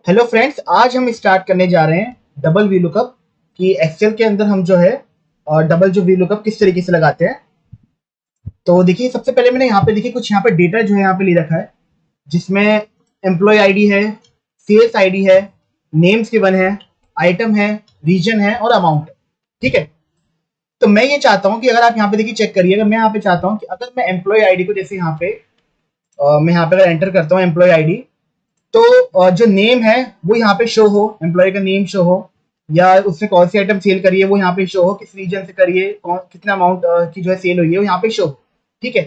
Hello friends, आज हम start करने जा रहे हैं डबल वी लुकअप कि एक्सेल के अंदर हम जो है डबल जो वी लुकअप किस तरीके से लगाते हैं। तो देखिए, सबसे पहले मैंने यहाँ पे देखिए कुछ यहाँ पे डेटा जो है यहाँ पे ले रखा है, जिसमें एम्प्लॉय आईडी है, सेल्स आईडी है, नेम्स गिवन है, आइटम है, रीजन है और अमाउंट है। ठीक है। तो मैं ये चाहता हूँ कि अगर आप यहाँ पे देखिए चेक करिएगा, मैं यहाँ पे चाहता हूँ कि अगर मैं एम्प्लॉय आईडी को जैसे यहाँ पे मैं यहाँ पे अगर एंटर करता हूँ एम्प्लॉय आईडी, तो जो नेम है वो यहाँ पे शो हो, एम्प्लॉय का नेम शो हो, या उसने कौन सी आइटम सेल करी है वो यहाँ पे शो हो, किस रीजन से करी है, कौन कितना अमाउंट की जो है सेल हुई है वो यहाँ पे शो हो। ठीक है।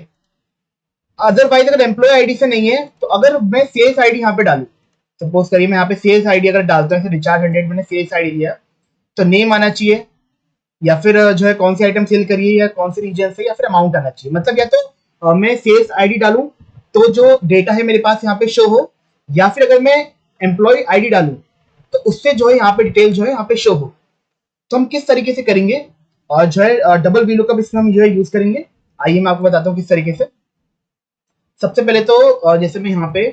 अदरवाइज अगर एम्प्लॉय आईडी से नहीं है, तो अगर मैं सेल्स आईडी यहाँ पे डालू, सपोज करिए मैं यहाँ पे सेल्स आईडी अगर डालता हूँ, रिचार्ज 100 मैंने सेल्स आईडी दिया, तो नेम आना चाहिए, या फिर जो है कौन सी आइटम सेल करी है या कौन से रीजन से, या फिर अमाउंट आना चाहिए। मतलब या तो मैं सेल्स आईडी डालूं तो जो डेटा है मेरे पास यहाँ पे शो हो, या फिर अगर मैं एम्प्लॉय आईडी डालूं तो उससे जो है यहाँ पे डिटेल जो है यहाँ पे शो हो। तो हम किस तरीके से करेंगे, और जो है डबल वी लुकअप इसमें हम जो है यूज करेंगे। आइए मैं आपको बताता हूँ किस तरीके से। सबसे पहले तो जैसे मैं यहाँ पे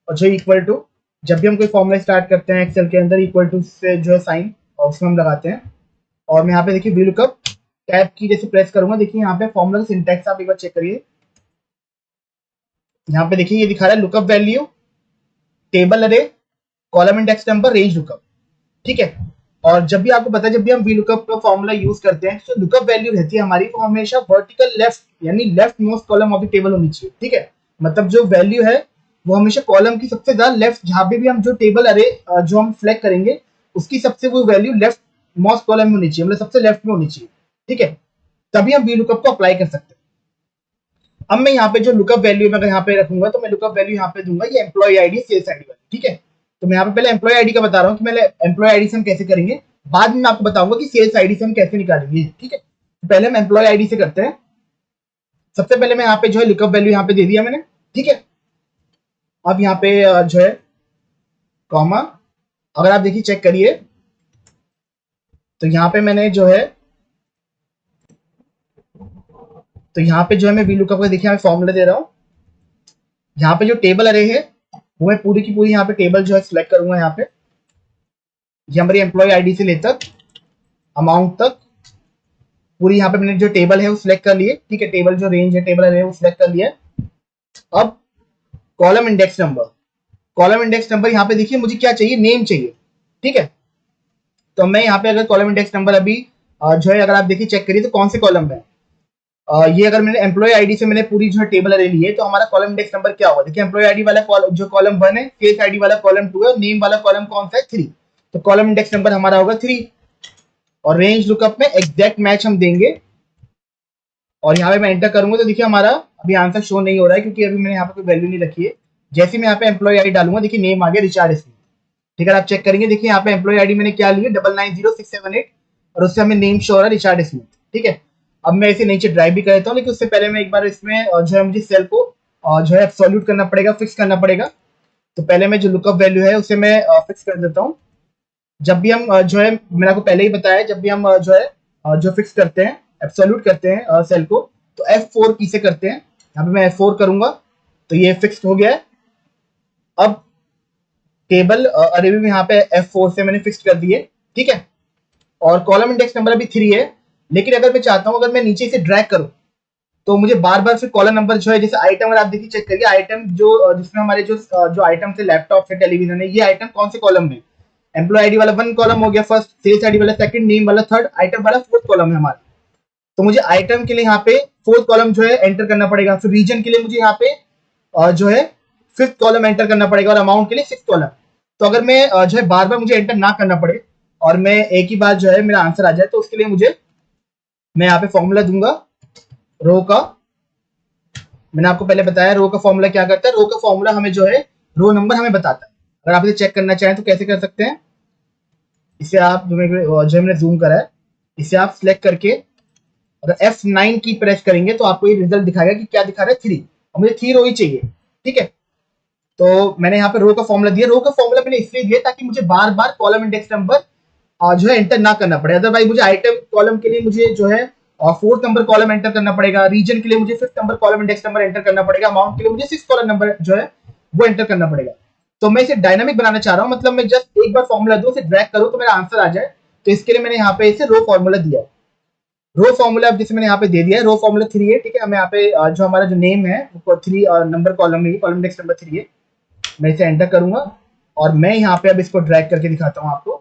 जो इक्वल टू, जब भी हम कोई फॉर्मूला स्टार्ट करते हैं एक्सेल के अंदर, इक्वल टू से जो है साइन और उसमें हम लगाते हैं। और मैं यहाँ पे देखिए वी लुकअप टैब की जैसे प्रेस करूंगा, देखिए यहाँ पे फॉर्मूला का सिंटैक्स आप एक बार चेक करिए। यहाँ पे देखिए ये दिखा रहा है लुकअप वैल्यू, टेबल अरे, column index number, range lookup. ठीक है। और जब भी आपको पता है, जब भी हम वी लुकअप का फॉर्मूला यूज करते हैं, तो लुकअप वैल्यू रहती है हमारी, वो हमेशा वर्टिकल लेफ्ट यानी left most column of the table होनी चाहिए। ठीक है। मतलब जो वैल्यू है वो हमेशा कॉलम की सबसे ज्यादा लेफ्ट, जहां पे भी हम जो टेबल अरे जो हम सिलेक्ट करेंगे, उसकी सबसे वो वैल्यू लेफ्ट मोस्ट कॉलम में होनी चाहिए, मतलब सबसे लेफ्ट में होनी चाहिए। ठीक है। तभी हम वी लुकअप को अप्लाई कर सकते हैं। अब मैं यहाँ पे जो लुकअप वैल्यू मैं अगर यहाँ पे रखूंगा, तो मैं लुकअप वैल्यू यहाँ पे दूंगा ये एम्प्लॉय आईडी सेल्स आईडी वाली। ठीक है। तो मैं यहाँ पे पहले एम्प्लॉय आईडी का बता रहा हूँ कि मैं एम्प्लॉय आईडी से हम कैसे करेंगे, बाद में मैं आपको बताऊंगा कि सेल्स आईडी से हम कैसे निकालेंगे। ठीक है। तो पहले हम एम्प्लॉय आईडी से करते हैं। सबसे पहले मैं यहाँ पे जो है लुकअप वैल्यू यहाँ पे दे दिया मैंने। ठीक है। अब यहाँ पे जो है कॉमा, अगर आप देखिए चेक करिए, तो यहाँ पे मैंने जो है, तो यहाँ पे जो है मैं वी लुकअप का देखिए फॉर्मूला दे रहा हूँ। यहाँ पे जो टेबल अरे है वो मैं पूरी की पूरी यहाँ पे टेबल जो है सिलेक्ट करूंगा। यहाँ पे ये हमारी एम्प्लॉय आईडी से लेकर अमाउंट तक पूरी यहाँ पे मैंने जो टेबल है वो सिलेक्ट कर लिए। ठीक है। टेबल जो रेंज है टेबल अरे वो सिलेक्ट कर लिया। अब column index number, column index number यहाँ पे देखिए मुझे क्या चाहिए, नेम चाहिए। ठीक है। तो मैं यहाँ पे अगर कॉलम इंडेक्स नंबर अभी जो है, अगर आप देखिए चेक करिए तो कौन से कॉलम में ये, अगर मैंने एम्प्लॉय आईडी से मैंने पूरी जो है टेबल अरे ली है, तो हमारा कॉलम इंडेक्स नंबर क्या होगा। देखिए एम्प्लॉय आईडी वाला जो कॉलम 1 है, केस आईडी वाला कॉलम 2 है, नेम वाला कॉलम कौन सा है, 3। तो कॉलम इंडेक्स नंबर हमारा होगा 3। और रेंज लुकअप में एग्जैक्ट मैच हम देंगे, और यहाँ पे मैं एंटर करूंगा तो देखिए हमारा अभी आंसर शो नहीं हो रहा है, क्योंकि अभी मैंने यहाँ पे कोई वैल्यू नहीं रखी है। जैसे मैं यहाँ पे एम्प्लॉय आईडी डालूंगा, देखिए नेम आ गया रिचार्ड स्मिथ। ठीक है। आप चेक करेंगे, देखिए यहाँ पे एम्प्लॉय आईडी मैंने क्या लिया, 990678, और उससे हमें नेम शो हो रहा है रिचार्ड स्मिथ। ठीक है। अब मैं इसे नीचे ड्राइव भी कर देता हूँ, लेकिन उससे पहले मैं एक बार इसमें जो है मुझे सेल को जो है एब्सोल्यूट करना पड़ेगा, फिक्स करना पड़ेगा। तो पहले मैं जो लुकअप वैल्यू है उसे मैं फिक्स कर देता हूँ। जब भी हम जो है, मैंने आपको पहले ही बताया, जब भी हम जो है जो फिक्स करते हैं, एब्सोल्यूट करते हैं सेल को, तो F4 की से करते हैं। यहाँ पे मैं F4 करूंगा तो ये फिक्स हो गया है। अब टेबल अरे भी यहाँ पे F4 से मैंने फिक्स कर दिए। ठीक है। और कॉलम इंडेक्स नंबर अभी 3 है, लेकिन अगर मैं चाहता हूँ अगर मैं नीचे से ड्रैग करूँ, तो मुझे बार बार फिर कॉलम नंबर जो है, जैसे आइटम अगर आप देखिए चेक करिए, आइटम जो जिसमें हमारे जो आइटम थे, लैपटॉप है, टेलीविजन है, ये आइटम कौन से कॉलम में, एम्प्लॉय आईडी वाला 1 कॉलम हो गया फर्स्ट, सेल्स आईडी वाला सेकंड, नेम वाला थर्ड, आइटम वाला 4th कॉलम है हमारा। तो मुझे आइटम के लिए यहाँ पे 4th कॉलम जो है एंटर करना पड़ेगा, फिर रीजन के लिए मुझे यहाँ पे जो है 5th कॉलम एंटर करना पड़ेगा, और अमाउंट के लिए 6th कॉलम। तो अगर मैं जो है बार बार मुझे एंटर ना करना पड़े, और मैं एक ही बार जो है मेरा आंसर आ जाए, तो उसके लिए मुझे, मैं यहाँ पे फॉर्मूला दूंगा रो का। मैंने आपको पहले बताया रो का फॉर्मूला क्या करता है। रो का फॉर्मूला हमें जो है रो नंबर हमें बताता है। अगर आप इसे चेक करना चाहें तो कैसे कर सकते हैं, इसे आप जो मैंने जूम करा है, इसे आप सिलेक्ट करके अगर F9 की प्रेस करेंगे, तो आपको ये रिजल्ट दिखाएगा कि क्या दिखा रहा है, 3। और मुझे 3 रो ही चाहिए। ठीक है। तो मैंने यहाँ पे रो का फॉर्मूला दिया। रो का फॉर्मूला मैंने इसलिए दिया ताकि मुझे बार बार कॉलम इंडेक्स नंबर जो है एंटर ना करना पड़े। अदरवाइज मुझे आइटम कॉलम के लिए मुझे जो है 4th नंबर कॉलम एंटर करना पड़ेगा, रीजन के लिए मुझे 5th number column index number enter करना पड़ेगा, अमाउंट के लिए मुझे 6th कॉलम नंबर जो है वो एंटर करना पड़ेगा। तो मैं इसे डायनामिक बनाना चाह रहा हूँ, मतलब मैं जस्ट एक बार फॉर्मूला दूं, उसे ड्रैग करूं तो मेरा आंसर आ जाए। तो इसके लिए मैंने यहाँ पे इसे रो फॉर्मूला दिया है। रो फॉर्मूला जैसे मैंने यहाँ पे दे दिया है, रो फॉर्मूला 3 है, ठीक है। मैं यहाँ पे जो हमारा जो नेम है वो 3 नंबर कॉलम में, कॉलम इंडेक्स नंबर 3 है। मैं इसे एंटर करूंगा और मैं यहाँ पे अब इसको ड्रैग करके दिखाता हूँ आपको,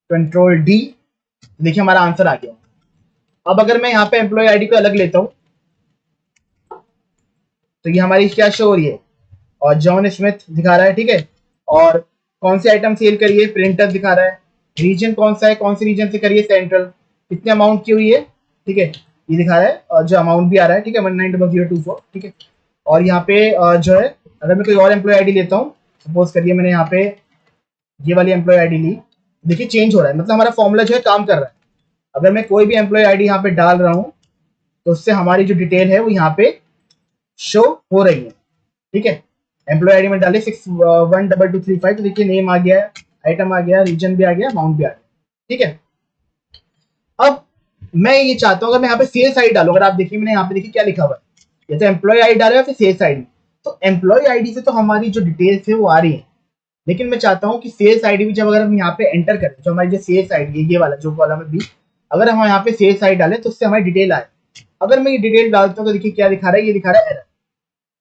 कंट्रोल डी। देखिए हमारा आंसर आ गया। अब अगर मैं यहाँ पे एम्प्लॉय आईडी को अलग लेता हूँ तो ये हमारी क्या शो हो रही है, और जॉन स्मिथ दिखा रहा है, ठीक है। और कौन सी आइटम सेल करिए, प्रिंटर दिखा रहा है। रीजन कौन सा है, कौन सी रीजन से करिए, सेंट्रल। कितने अमाउंट की हुई है, ठीक है, ये दिखा रहा है। और जो अमाउंट भी आ रहा है, ठीक है, 190024, ठीक है। और यहाँ पे जो है, अगर मैं कोई और एम्प्लॉय आईडी लेता हूँ, सपोज करिए मैंने यहाँ पे ये वाली एम्प्लॉय आईडी ली, देखिए चेंज हो रहा है, मतलब हमारा फॉर्मूला जो है काम कर रहा है। अगर मैं कोई भी एम्प्लॉय आईडी यहाँ पे डाल रहा हूँ तो उससे हमारी जो डिटेल है वो यहाँ पे शो हो रही है, ठीक है। एम्प्लॉय आईडी में डाले 612235, तो देखिए नेम आ गया है, आइटम आ गया, रीजन भी आ गया, अमाउंट भी आ गया, ठीक है। अब मैं ये चाहता हूँ, अगर मैं यहाँ पे सेल्स आईडी डालूं, अगर आप देखिए मैंने यहाँ पे देखिए क्या लिखा हुआ है, या तो एम्प्लॉय आईडी डाला है फिर सेल्स आईडी। तो एम्प्लॉय आईडी से तो हमारी जो डिटेल्स है वो आ रही है, लेकिन मैं चाहता हूँ कि सेल्स आईडी भी जब अगर हम यहाँ पे एंटर करें, जो हमारी जो सेल्स आईडी है, ये वाला जो कॉलम है बी, अगर हम यहाँ पे सेल्स आईडी डालें तो उससे हमारी डिटेल आए। अगर मैं ये डिटेल डालता हूँ तो देखिए क्या दिखा रहा है, ये दिखा रहा है एरर,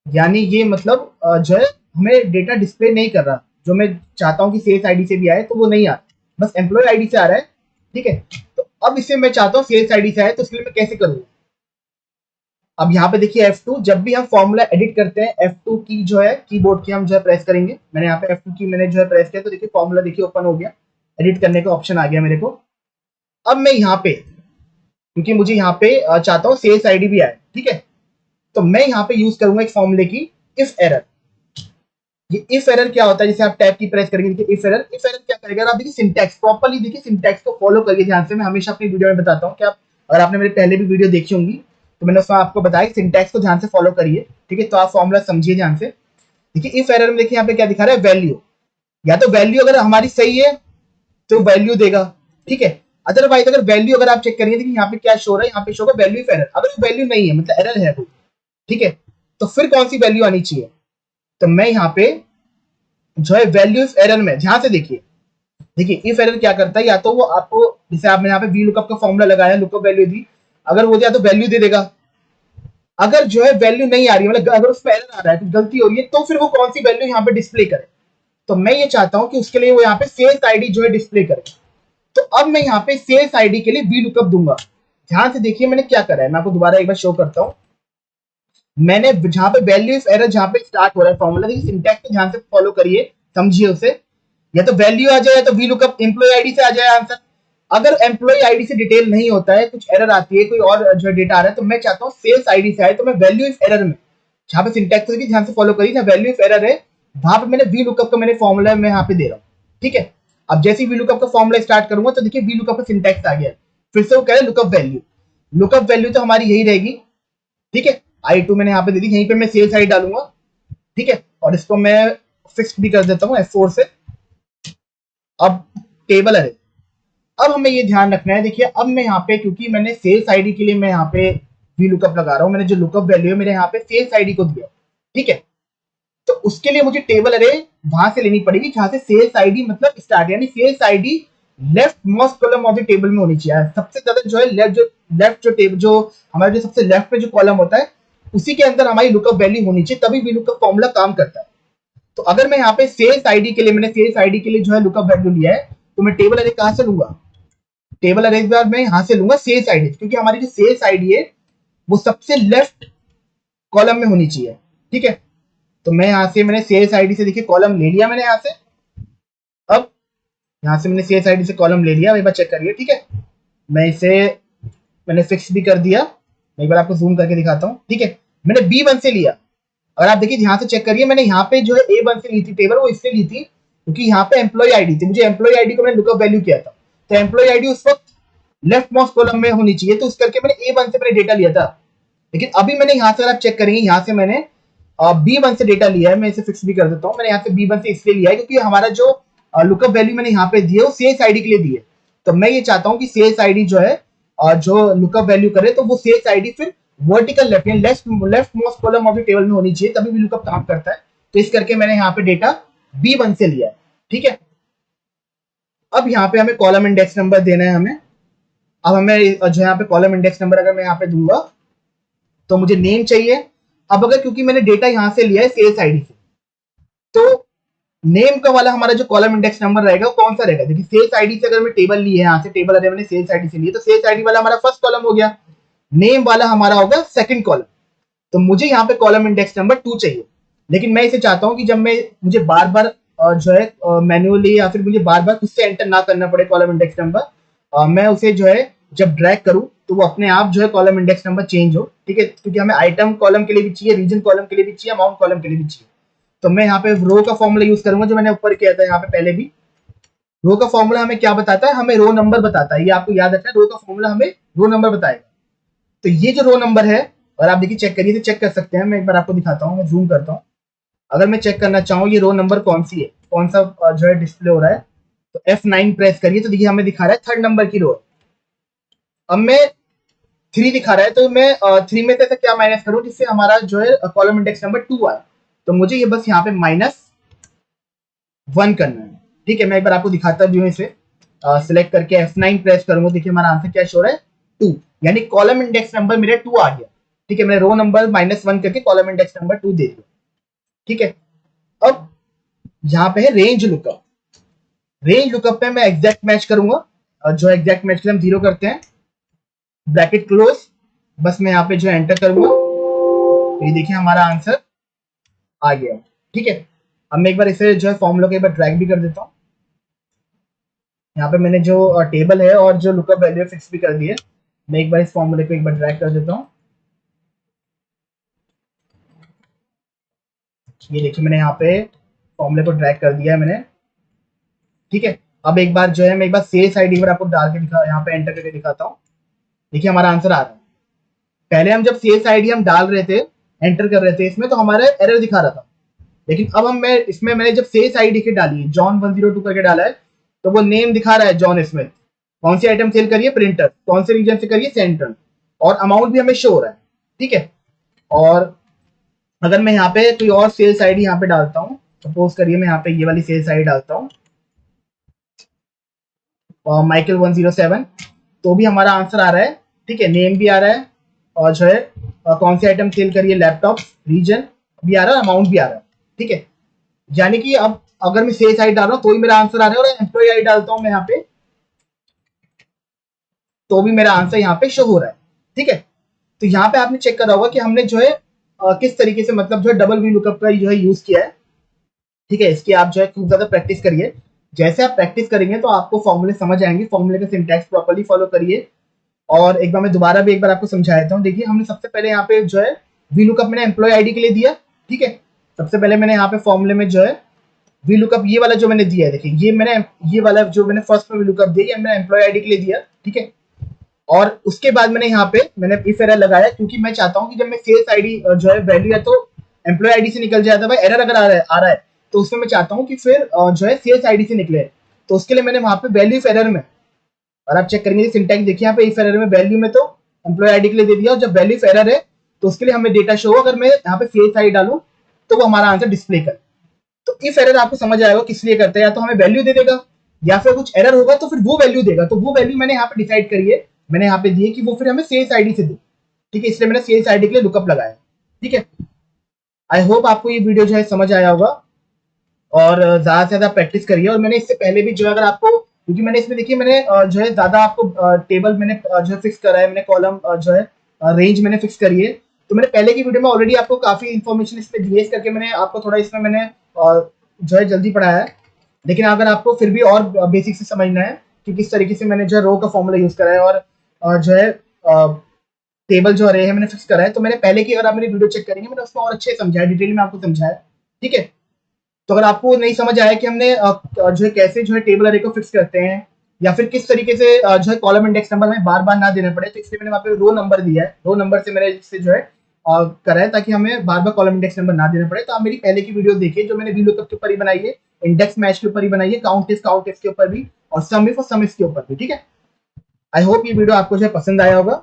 यानी ये मतलब जो है हमें डेटा डिस्प्ले नहीं कर रहा। जो मैं चाहता हूँ कि सेल्स आईडी से भी आए तो वो नहीं आ रहा, बस एम्प्लॉय आईडी से आ रहा है, ठीक है। तो अब इसे मैं चाहता हूँ सेल्स आईडी से आए, तो इसके लिए मैं कैसे करूँगा। अब यहाँ पे देखिए F2, जब भी हम फॉर्मूला एडिट करते हैं F2 की जो है कीबोर्ड की हम जो है प्रेस करेंगे। मैंने यहाँ पे F2 की मैंने जो है प्रेस किया, तो देखिए फॉर्मूला देखिए ओपन हो गया, एडिट करने का ऑप्शन आ गया मेरे को। अब मैं यहाँ पे, क्योंकि मुझे यहाँ पे चाहता हूँ सेल्स आईडी भी आए, ठीक है, तो मैं यहाँ पे यूज करूंगा एक फॉर्मूले की इफ एरर। ये इफ एरर क्या होता है, जैसे आप टैब की प्रेस करेंगे, देखिए इफ एरर क्या करेगा, आप देखिए सिंटैक्स प्रॉपर्ली, देखिए सिंटैक्स को फॉलो करिए ध्यान से। मैं हमेशा अपनी वीडियो में बताता हूँ कि आप, अगर आपने मेरे पहले भी वीडियो देखी होंगी तो मैंने उसमें आपको बताया सिंटैक्स को ध्यान से फॉलो करिए, ठीक है। तो आप फॉर्मूला समझिए ध्यान से। देखिए इफ एरर में देखिए यहाँ पे क्या दिखा रहा है, वैल्यू, या तो वैल्यू अगर हमारी सही है तो वैल्यू देगा, ठीक है। अदरवाइज अगर वैल्यू अगर आप चेक करिए, देखिए यहाँ पे क्या शो रहा है, यहाँ पे शो होगा वैल्यू इफ एरर। अगर वैल्यू नहीं है मतलब एरर है कोई, ठीक है, तो फिर कौन सी वैल्यू आनी चाहिए। तो मैं यहाँ पे जो है वैल्यू इफ एरर में ध्यान से देखिए, देखिए इफ एरर क्या करता है, या तो वो आपको, जैसे आपने यहाँ पे वी लुकअप का फॉर्मूला लगाया, लुकअप वैल्यू दी, अगर वो या तो वैल्यू दे देगा। अगर जो है वैल्यू नहीं आ रही है, मतलब अगर उसमें एरर आ रहा है, तो गलती हो रही है, तो फिर वो कौन सी वैल्यू यहाँ पे डिस्प्ले करे। तो मैं ये चाहता हूँ कि उसके लिए वो यहाँ पे सेल्स आईडी जो है डिस्प्ले करे। तो अब मैं यहाँ पे सेल्स आईडी के लिए वी लुकअप दूंगा। ध्यान से देखिए मैंने क्या करा है, मैं आपको दोबारा एक बार शो करता हूँ। मैंने जहां पे वैल्यू इफ एरर जहां पे स्टार्ट हो रहा है फॉर्मूला, देखिए सिंटैक्स को ध्यान से फॉलो करिए, समझिए उसे। या तो वैल्यू आ जाए या तो वी लुकअप एम्प्लॉय आईडी से आ जाए आंसर। अगर एम्प्लॉय आईडी से डिटेल नहीं होता है, कुछ एरर आती है, कोई और जो डेटा आ रहा है, तो मैं चाहता हूँ सेल्स आईडी से आए। तो मैं वैल्यू इफ एरर में, जहां पे सिंटैक्स को ध्यान से फॉलो करिए, जहां वैल्यू इफ एरर है वहां पे मैंने वी लुकअप का मैंने फॉर्मूला मैं यहाँ पे दे रहा हूँ, ठीक है। अब जैसे ही वी लुकअप का फॉर्मूला स्टार्ट करूंगा तो देखिए वी लुकअप का सिंटैक्स आ गया। फिर से वो कह रहे हैं लुकअप वैल्यू, लुकअप वैल्यू तो हमारी यही रहेगी, ठीक है। I2 मैंने यहाँ पे दे दी, यहीं पे मैं सेल्स आईडी डालूंगा, ठीक है। और इसको मैं फिक्स भी कर देता हूँ F4 से। अब टेबल अरे, अब हमें ये ध्यान रखना है, देखिए अब मैं यहाँ पे, क्योंकि मैंने सेल्स आईडी के लिए मैं यहाँ पे वी लुकअप लगा रहा हूँ, मैंने जो लुकअप वैल्यू है मेरे यहाँ पे सेल्स आईडी को दिया, ठीक है। तो उसके लिए मुझे टेबल अरे वहां से लेनी पड़ेगी जहां से सेल्स आईडी मतलब स्टार्ट, यानी sales ID left most column of the table में होनी चाहिए। सबसे ज्यादा जो है लेफ्ट जो टेबल जो हमारा जो सबसे लेफ्ट पे जो कॉलम होता है उसी के अंदर हमारी लुकअप वैल्यू होनी चाहिए, तभी वी लुकअप फॉर्मूला काम करता है। तो अगर मैं यहाँ पे सेल्स आईडी के लिए, मैंने सेल्स आईडी के लिए जो है लुकअप वैल्यू लिया है, तो मैं टेबल अरे कहां से लूंगा, टेबल अरे मैं यहां से लूंगा सेल्स आईडी, क्योंकि हमारी जो सेल्स आईडी है वो सबसे लेफ्ट कॉलम में होनी चाहिए, ठीक है। तो मैं यहाँ से मैंने सेल्स आईडी से देखिए कॉलम ले लिया मैंने यहाँ से। अब यहाँ से मैंने सेल्स आईडी से कॉलम ले लिया, एक बार चेक करिए, ठीक है। मैं इसे मैंने फिक्स भी कर दिया, मैं एक बार आपको जूम करके दिखाता हूँ, ठीक है। मैंने B1 से लिया, अगर आप देखिए ध्यान से चेक करिए, मैंने यहाँ पे जो है A1 से ली थी टेबल, वो इससे ली थी क्योंकि यहाँ पे एम्प्लॉय आईडी थी, मुझे एम्प्लॉय आईडी को मैंने लुकअप वैल्यू किया था, तो एम्प्लॉय आईडी उस वक्त लेफ्ट मोस्ट कॉलम में होनी चाहिए, तो उस करके मैंने A1 से मैंने डेटा लिया था। लेकिन अभी मैंने यहाँ से, अगर आप चेक करेंगे, यहाँ से मैंने B1 से डेटा लिया है, मैं इसे फिक्स भी कर देता हूँ। मैंने यहाँ से B1 से इसलिए लिया है क्योंकि हमारा जो लुकअप वैल्यू मैंने यहाँ पे दी है वो सेल्स आईडी के लिए दी है। तो मैं ये चाहता हूँ कि सेल्स आईडी जो है जो लुकअप वैल्यू करे, तो वो सेल्स आईडी फिर वर्टिकल लेफ्ट यानी left most column of the table में होनी चाहिए, तभी भी लुकअप काम करता है। तो इस करके मैंने यहाँ पे डेटा B1 से लिया है, ठीक है। अब यहाँ पे हमें कॉलम इंडेक्स नंबर देना है हमें। अब हमें जो यहाँ पे कॉलम इंडेक्स नंबर अगर मैं यहाँ पे दूंगा तो मुझे नेम चाहिए। अब अगर क्योंकि मैंने डेटा यहाँ से लिया है सेल्स आईडी से, तो नेम का वाला हमारा जो कॉलम इंडेक्स नंबर रहेगा वो कौन सा रहेगा? देखिए सेल्स आईडी से अगर मैं टेबल ली है, यहाँ से टेबल अरे मैंने सेल्स आईडी से ली है, तो सेल्स आईडी वाला हमारा फर्स्ट कॉलम हो गया, नेम वाला हमारा होगा सेकंड कॉलम। तो मुझे यहाँ पे कॉलम इंडेक्स नंबर 2 चाहिए, लेकिन मैं इसे चाहता हूँ कि जब मैं मुझे बार बार जो है मैन्युअली या फिर मुझे बार बार खुद से एंटर ना करना पड़े कॉलम इंडेक्स नंबर, मैं उसे जो है जब ड्रैग करूँ तो वो अपने आप जो है कॉलम इंडेक्स नंबर चेंज हो, ठीक है। क्योंकि हमें आइटम कॉलम के लिए भी चाहिए, रीजन कॉलम के लिए भी चाहिए, अमाउंट कॉलम के लिए भी चाहिए। तो मैं यहाँ पे रो का फॉर्मूला यूज करूंगा जो मैंने ऊपर किया था यहाँ पे पहले भी। रो का फॉर्मूला हमें क्या बताता है? हमें रो नंबर बताता है। ये आपको याद रखना है, रो का फॉर्मूला हमें रो नंबर बताएगा। तो ये जो रो नंबर है, और आप देखिए चेक करिए, तो चेक कर सकते हैं। मैं एक बार आपको दिखाता हूँ, मैं जूम करता हूँ। अगर मैं चेक करना चाहूँ ये रो नंबर कौन सी है, कौन सा जो है डिस्प्ले हो रहा है, तो F9 प्रेस करिए तो देखिए हमें दिखा रहा है थर्ड नंबर की रो। अब मैं 3 दिखा रहा है, तो मैं 3 में से क्या माइनस करूँ जिससे हमारा जो है कॉलम इंडेक्स नंबर 2 आए। तो मुझे ये बस यहाँ पे -1 करना है, ठीक है। मैं एक बार आपको दिखाता भी हूँ। इसे सिलेक्ट करके F9 प्रेस करूंगा, देखिए हमारा आंसर क्या शो रहा है 2, यानी कॉलम इंडेक्स नंबर मेरे 2 आ गया, ठीक है। मैंने रो नंबर -1 करके कॉलम इंडेक्स नंबर 2 दे दिया, ठीक है। अब यहाँ पे है रेंज लुकअप। रेंज लुकअप पे मैं एग्जैक्ट मैच करूंगा, जो एग्जैक्ट मैच के लिए हम 0 करते हैं, ब्रैकेट क्लोज, बस मैं यहाँ पे जो एंटर करूंगा तो ये देखिए हमारा आंसर आ गया, ठीक है। अब मैं एक बार इसे जो है फॉर्मूला के एक बार ड्रैग भी कर देता हूँ। यहाँ पे मैंने जो टेबल है और जो लुकअप वैल्यू फिक्स भी कर दी है। मैं एक बार इस फॉर्मूले को एक बार ड्रैग कर देता हूँ। ये देखिए मैंने यहाँ पे फॉर्मूले को ड्रैग कर दिया है मैंने, ठीक है। अब एक बार जो है मैं एक बार सेल्स आईडी पर आपको डाल के दिखा, यहाँ पे एंटर करके दिखाता हूँ। देखिए हमारा आंसर आ रहा है। पहले हम जब सेल्स आईडी हम डाल रहे थे, एंटर कर रहे थे इसमें, तो हमारा एरर दिखा रहा था। लेकिन अब हम मैं इसमें मैंने जब सेल्स आईडी के डाली है, जॉन 102 करके डाला है, तो वो नेम दिखा रहा है जॉन स्मिथ, कौन सी आइटम सेल करिए प्रिंटर, कौन से रीजन से करिए सेंट्रल, और अमाउंट भी हमें शो हो रहा है, ठीक है। और अगर मैं यहाँ पे कोई और सेल्स आईडी यहाँ पे डालता हूँ, सपोज करिए मैं यहाँ पे ये वाली सेल्स आईडी डालता हूँ, माइकल 107, तो भी हमारा आंसर आ रहा है, ठीक है। नेम भी आ रहा है, और जो है कौन सी आइटम सेल करिए लैपटॉप, रीजन भी आ रहा है, अमाउंट भी आ रहा है, ठीक है। यानी कि अब अगर मैं सेल्स आईडी डाल रहा हूँ तो ही मेरा आंसर आ रहा है, और एम्प्लॉय आईडी डालता हूँ मैं यहाँ पे तो भी मेरा आंसर यहाँ पे शो हो रहा है, ठीक है। तो यहाँ पे आपने चेक करा होगा कि हमने जो है किस तरीके से मतलब जो है डबल वी लुकअप का जो है यूज किया है, ठीक है। इसकी आप जो है खूब ज्यादा प्रैक्टिस करिए। जैसे आप प्रैक्टिस करेंगे तो आपको फॉर्मूले समझ आएंगे, फॉर्मूले का सिंटैक्स प्रॉपर्ली फॉलो करिए। और एक बार मैं दोबारा भी एक बार आपको समझा देता हूँ। देखिए हमने सबसे पहले यहाँ पे जो है वी लुकअप मैंने एम्प्लॉय आईडी के लिए दिया, ठीक है। सबसे पहले मैंने यहाँ पे फॉर्मूले में जो है वी लुकअप ये वाला जो मैंने दिया है, देखिए ये मैंने ये वाला जो मैंने फर्स्ट में वी लुकअप दिया, ये मैंने एम्प्लॉय आईडी के लिए दिया, ठीक है। और उसके बाद मैंने यहाँ पे मैंने इफ एरर लगाया, क्योंकि मैं चाहता हूँ कि जब मैं सेल्स आईडी जो है वैल्यू या तो एम्प्लॉय आईडी से निकल जाता है, भाई एरर अगर आ रहा है तो उसमें मैं चाहता हूँ कि फिर जो है सेल्स आईडी से निकले। तो उसके लिए मैंने वहां पे वैल्यू इफ एरर में, और आप चेक करेंगे सिंटैक्स देखिए यहाँ पे इफ एरर में वैल्यू में तो एम्प्लॉय आईडी के लिए दे दिया, और जब वैल्यू इफ एरर है तो उसके लिए हमें डेटा शो, अगर मैं यहाँ पे सेल्स आईडी डालूं तो वो हमारा आंसर डिस्प्ले करे। तो इफ एरर आपको समझ आएगा किस लिए करते हैं, या तो हमें वैल्यू दे देगा, या फिर कुछ एरर होगा तो फिर वो वैल्यू देगा। तो वो वैल्यू मैंने यहाँ पे डिसाइड करिए, मैंने यहाँ पे दिए कि वो फिर हमें सेल्स आईडी से दे, ठीक है। इसलिए मैंने सेल्स आईडी के लिए लुकअप लगाया, ठीक है। आई होप आपको ये वीडियो जो है समझ आया होगा, और ज्यादा से ज्यादा प्रैक्टिस करिए। और मैंने इससे पहले भी जो है अगर आपको, क्योंकि मैंने इसमें देखिए मैंने जो है ज्यादा आपको टेबल मैंने जो है फिक्स करा है, मैंने कॉलम जो है रेंज मैंने फिक्स करी है। तो मैंने पहले की वीडियो में ऑलरेडी आपको काफी इन्फॉर्मेशन इसमें दी है, इस करके मैंने आपको थोड़ा इसमें मैंने जो है जल्दी पढ़ाया है। लेकिन अगर आपको फिर भी और बेसिक से समझना है कि किस तरीके से मैंने जो है रो का फॉर्मूला यूज करा है, और जो है टेबल जो अरे है मैंने फिक्स करा है, तो मैंने पहले की अगर आप मेरी वीडियो चेक करेंगे मैंने उसमें और अच्छे समझाया, डिटेल में आपको समझाया, ठीक है। तो अगर आपको नहीं समझ आया कि हमने जो है कैसे जो है टेबल अरे को फिक्स करते हैं, या फिर किस तरीके से जो है कॉलम इंडेक्स नंबर हमें बार बार ना देना पड़े, तो इसलिए मैंने वहाँ पे रो नंबर दिया है। रो नंबर से मैंने इससे जो है करा है, ताकि हमें बार बार कॉलम इंडेक्स नंबर ना देना पड़े। तो आप मेरी पहले की वीडियो देखिए जो मैंने वी लुकअप के ऊपर ही बनाई है, इंडेक्स मैच के ऊपर ही बनाई है, काउंट इफ के ऊपर भी, और सम इफ के ऊपर भी, ठीक है। आई होप ये वीडियो आपको जो है पसंद आया होगा।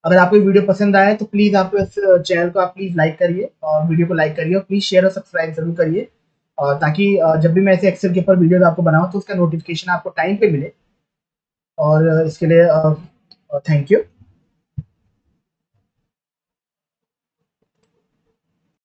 अगर आपको वीडियो पसंद आए तो प्लीज़ आप इस चैनल को आप प्लीज़ लाइक करिए और वीडियो को लाइक करिए और प्लीज़ शेयर और सब्सक्राइब ज़रूर करिए, ताकि जब भी मैं ऐसे एक्सेल के ऊपर वीडियोज़ आपको बनाऊँ तो उसका नोटिफ़िकेशन आपको टाइम पे मिले। और इसके लिए थैंक यू।